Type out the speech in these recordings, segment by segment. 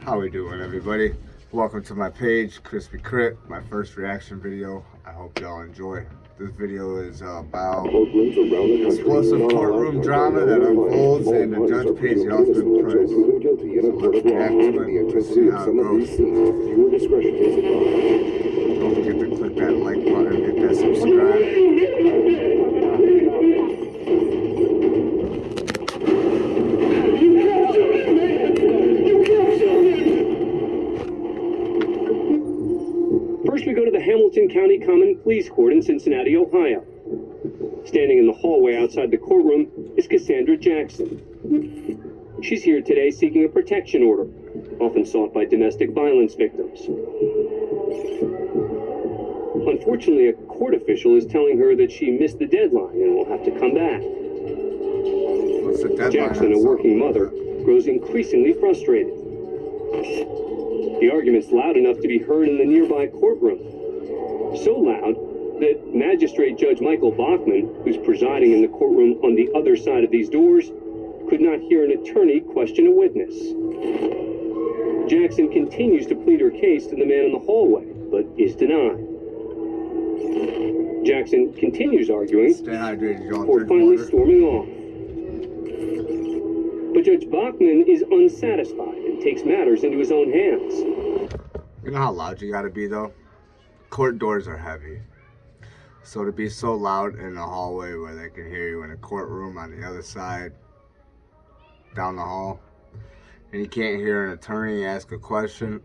How we doing, everybody? Welcome to my page, Krispy Crit, my first reaction video. I hope y'all enjoy. This video is about explosive courtroom drama that unfolds and the judge pays the ultimate price. So let's react to it and see how it goes. Don't forget to click that like button, hit that subscribe. First, we go to the Hamilton County Common Pleas Court in Cincinnati, Ohio. Standing in the hallway outside the courtroom is Cassandra Jackson. She's here today seeking a protection order, often sought by domestic violence victims. Unfortunately, a court official is telling her that she missed the deadline and will have to come back. What's the deadline? Jackson, a working mother, grows increasingly frustrated. The argument's loud enough to be heard in the nearby courtroom. So loud that Magistrate Judge Michael Bachman, who's presiding in the courtroom on the other side of these doors, could not hear an attorney question a witness. Jackson continues to plead her case to the man in the hallway, but is denied. Jackson continues arguing, Stay hydrated, y'all. before finally storming off. But Judge Bachman is unsatisfied and takes matters into his own hands. You know how loud you gotta be, though? Court doors are heavy. So to be so loud in the hallway where they can hear you in a courtroom on the other side, down the hall, and you can't hear an attorney ask a question,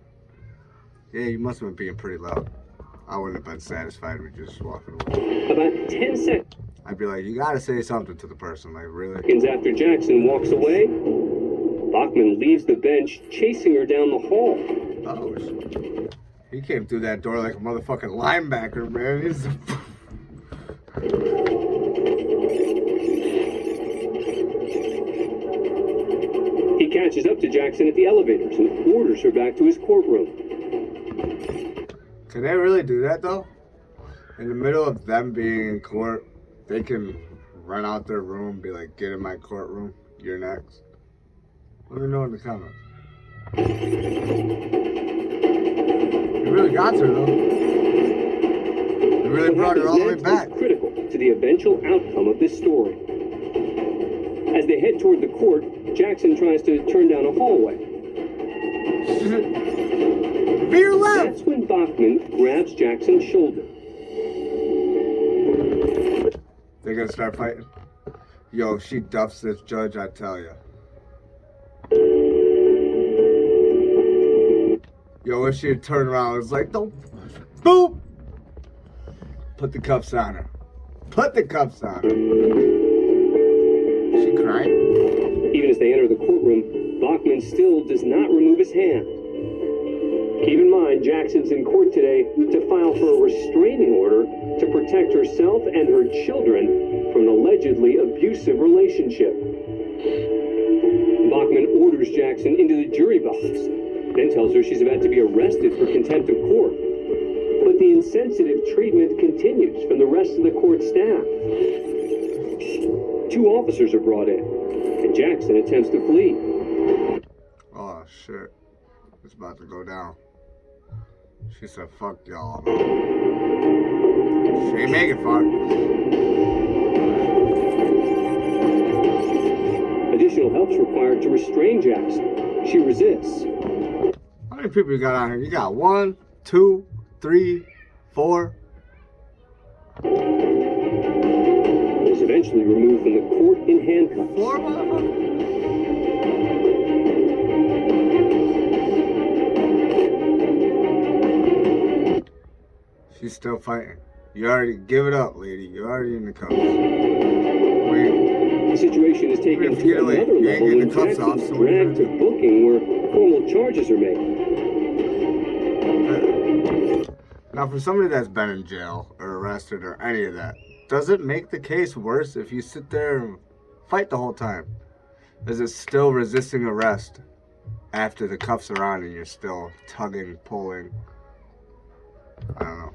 yeah, you must have been being pretty loud. I wouldn't have been satisfied with just walking away. About 10 seconds I'd be like, you gotta say something to the person, like, really? after Jackson walks away, Bachman leaves the bench, chasing her down the hall. Oh, he came through that door like a motherfucking linebacker, man. He's He catches up to Jackson at the elevators and orders her back to his courtroom. Can they really do that, though? In the middle of them being in court, they can run out their room and be like, get in my courtroom, you're next. Let me know in the comments. You really got her, though. You really brought her all the way back. Critical to the eventual outcome of this story. As they head toward the court, Jackson tries to turn down a hallway. Veer left! That's when Bachman grabs Jackson's shoulder. They're gonna start fighting. Yo, if she duffs this judge, I tell ya. Yo, if she'd turn around, it's like, don't, boop! Put the cuffs on her. Put the cuffs on her. Is she crying? Even as they enter the courtroom, Bachman still does not remove his hand. Keep in mind, Jackson's in court today to file for a restraining order to protect herself and her children from an allegedly abusive relationship. Bachman orders Jackson into the jury box, then tells her she's about to be arrested for contempt of court. But the insensitive treatment continues from the rest of the court staff. 2 officers are brought in, and Jackson attempts to flee. Oh, shit. It's about to go down. She said, fuck y'all. She ain't making far. Additional help's required to restrain Jackson. She resists. How many people you got out here? You got 1, 2, 3, 4. Was eventually removed from the court in handcuffs. 4, motherfucker? She's still fighting. You already give it up, lady. You're already in the cuffs. Wait. The situation is taken to another level when Jackson's dragged to booking where formal charges are made. Now, for somebody that's been in jail or arrested or any of that, does it make the case worse if you sit there and fight the whole time? Is it still resisting arrest after the cuffs are on and you're still tugging, pulling? I don't know.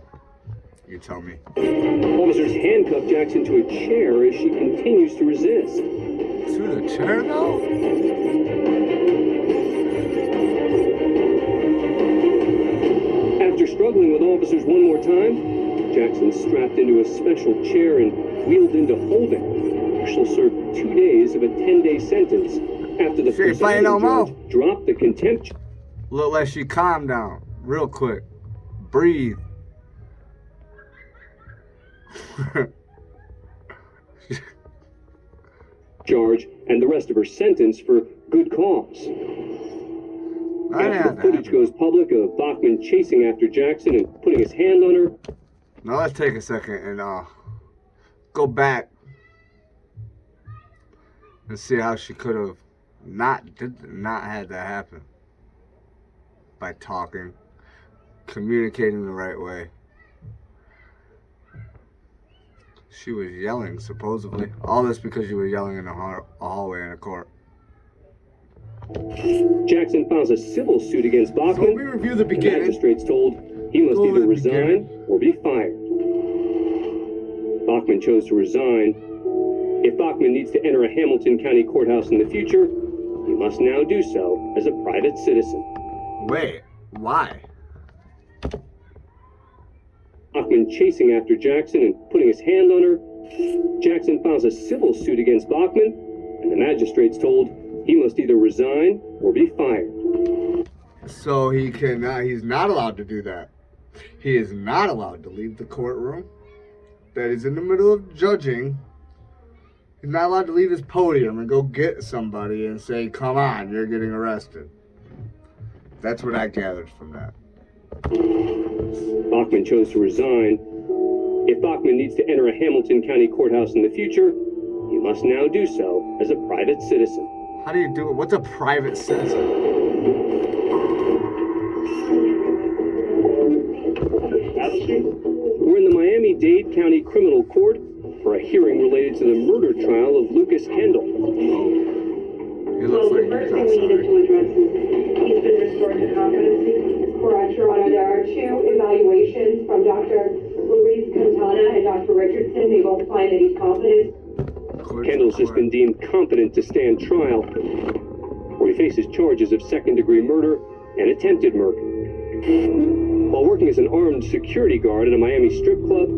You tell me. Officers handcuff Jackson to a chair as she continues to resist. To the chair, though? time, Jackson's strapped into a special chair and wheeled into holding. She'll serve 2 days of a 10-day sentence after the presiding judge dropped the contempt. Look like she calmed down real quick. Breathe. Charge and the rest of her sentence for good cause. After the footage goes public of Bachman chasing after Jackson and putting his hand on her. Now let's take a second and go back and see how she could have not had that happen. By talking, communicating the right way. She was yelling, supposedly. All this because she was yelling in a hallway in a court. Jackson files a civil suit against Bachman. So we review the beginning. The magistrate's told he must either resign or be fired. Bachman chose to resign. If Bachman needs to enter a Hamilton County courthouse in the future, he must now do so as a private citizen. Wait, why? Bachman chasing after Jackson and putting his hand on her. Jackson files a civil suit against Bachman, and the magistrate's told he must either resign or be fired. So he's not allowed to do that. He is not allowed to leave the courtroom that he's in the middle of judging. He's not allowed to leave his podium and go get somebody and say, come on, you're getting arrested. That's what I gathered from that. Bachman chose to resign. If Bachman needs to enter a Hamilton County courthouse in the future, he must now do so as a private citizen. How do you do it? What's a private citizen? We're in the Miami-Dade County Criminal Court for a hearing related to the murder trial of Lucas Kendall. He looks like he's outside. He's been restored to competency. Correct, Your Honor. There are two evaluations from Dr. Luis Quintana and Dr. Richardson. They both find that he's competent. Kendall's just been deemed competent to stand trial, where he faces charges of second-degree murder and attempted murder. While working as an armed security guard at a Miami strip club,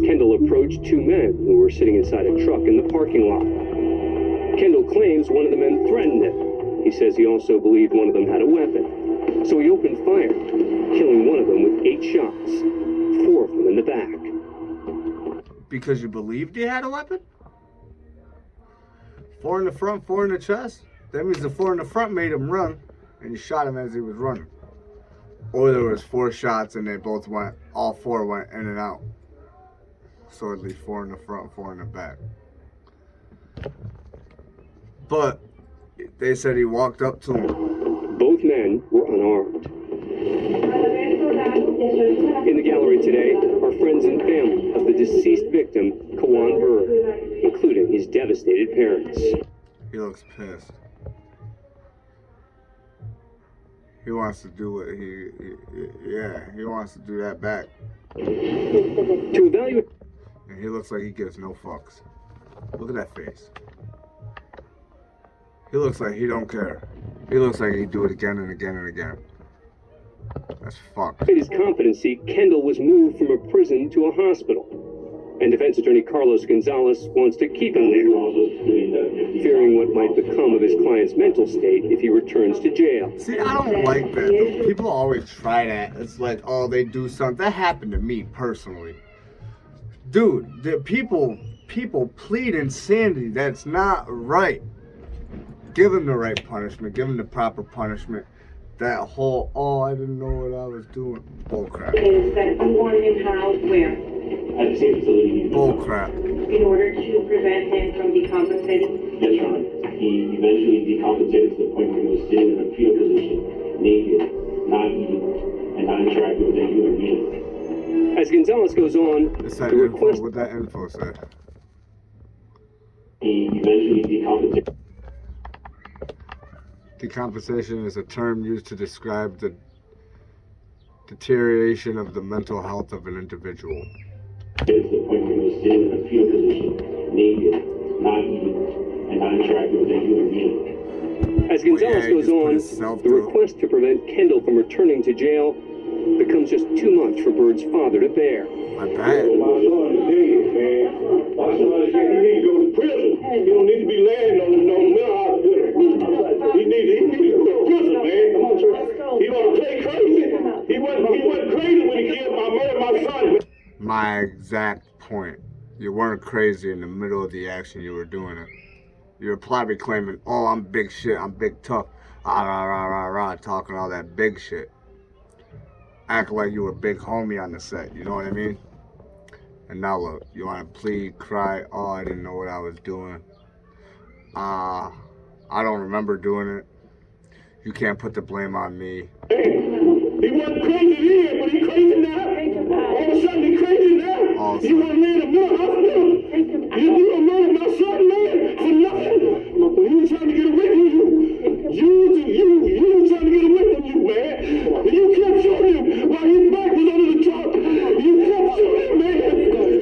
Kendall approached two men who were sitting inside a truck in the parking lot. Kendall claims one of the men threatened him. He says he also believed one of them had a weapon. So he opened fire, killing one of them with 8 shots, 4 of them in the back. Because you believed he had a weapon? 4 in the front, 4 in the chest? That means the 4 in the front made him run, and you shot him as he was running. Or there was 4 shots and they both went, all 4 went in and out. So at least 4 in the front, 4 in the back. But they said he walked up to him. Both men were unarmed. In the gallery today are friends and family of the deceased victim, Kawan Burr, including his devastated parents. He looks pissed. He wants to do what he wants to do that back. To evaluate... And he looks like he gives no fucks. Look at that face. He looks like he don't care. He looks like he'd do it again and again and again. That's fucked. In his competency, Kendall was moved from a prison to a hospital. And defense attorney Carlos Gonzalez wants to keep him there, fearing what might become of his client's mental state if he returns to jail. See, I don't like that. People always try that. It's like, oh, they do something. That happened to me personally. Dude, the people plead insanity. That's not right. Give him the right punishment. Give him the proper punishment. That whole, oh, I didn't know what I was doing. Bullcrap. Is that you want him housed where? At the same facility. Bullcrap. In order to prevent him from decompensating? Yes, Your Honor. He eventually decompensated to the point where he was sitting in a fetal position, naked, not eating, and not interacting with any human being. As Gonzalez goes on, That the request... What that info say? He eventually decompensated. Decompensation is a term used to describe the deterioration of the mental health of an individual. To the point where he was sitting in a fetal position, naked, not eating, and not interacting with any human being. As Gonzalez goes on, the request to prevent Kendall from returning to jail becomes just too much for Bird's father to bear. I bet. My son is dead, man. My son is dead. He needs to go to prison. He don't need to be laying on no mental hospital. He needs to go to prison, man. He gonna play crazy. He wasn't crazy when he killed my son. My exact point. You weren't crazy in the middle of the action. You were doing it. You were probably claiming, "Oh, I'm big shit. I'm big tough." Ah, rah, rah, rah, rah, talking all that big shit. Act like you were a big homie on the set. You know what I mean? And now look, you want to plead, cry, "Oh, I didn't know what I was doing. I don't remember doing it. You can't put the blame on me." He wasn't crazy then, but he crazy now. All of a sudden he crazy now. Also, You want to lay in a mental hospital? You a murder my son, man, for nothing. He was trying to get away from you. You was trying to get away from you, man. And you kept shooting him while his back was under the truck. You kept shooting him, man.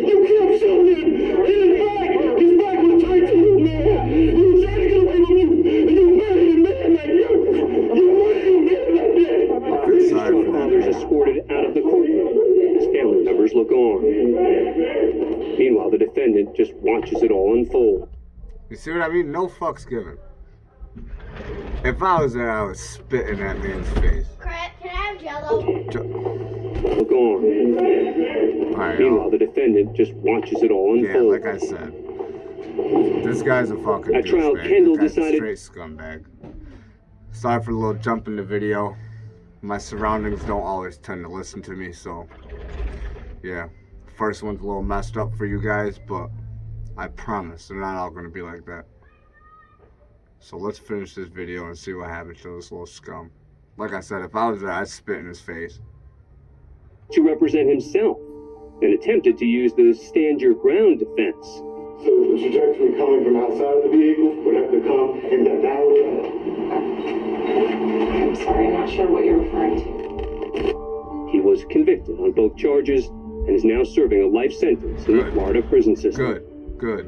You kept shooting him. His back was tight to you, man. He was trying to get away from you. And you murdered him, man, like you. You murdered him, man, like that. Bird's father is escorted out of the courtroom. His family members look on. Meanwhile, the defendant just watches it all unfold. you see what I mean? No fucks given. If I was there, I would spit in that man's face. Crap, can I have Jello? Look on. Alright, Meanwhile, the defendant just watches it all yeah, unfold. like I said, this guy's a fucking At trial, douchebag. Kendall This guy's a decided- straight scumbag. Sorry for the little jump in the video. My surroundings don't always tend to listen to me, so yeah. First one's a little messed up for you guys, but I promise they're not all gonna be like that. So let's finish this video and see what happens to this little scum. Like I said, if I was there, I'd spit in his face. To represent himself and attempted to use the stand your ground defense. So the trajectory coming from outside the vehicle would have to come in that downward. I'm sorry, I'm not sure what you're referring to. He was convicted on both charges and is now serving a life sentence in the Good. Florida prison system. Good.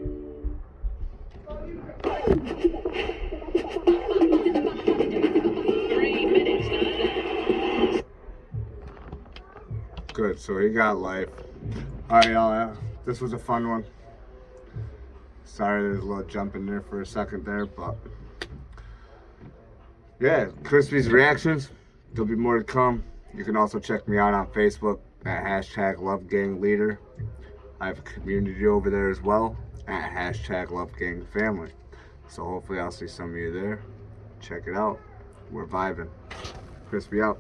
Good, so he got life. Alright, y'all, this was a fun one. Sorry there's a little jump in there for a second there, but yeah, Krispy's reactions. There'll be more to come. You can also check me out on Facebook at #LoveGangLeader. I have a community over there as well at #LoveGangFamily. So hopefully I'll see some of you there. Check it out. We're vibing. Krispy out.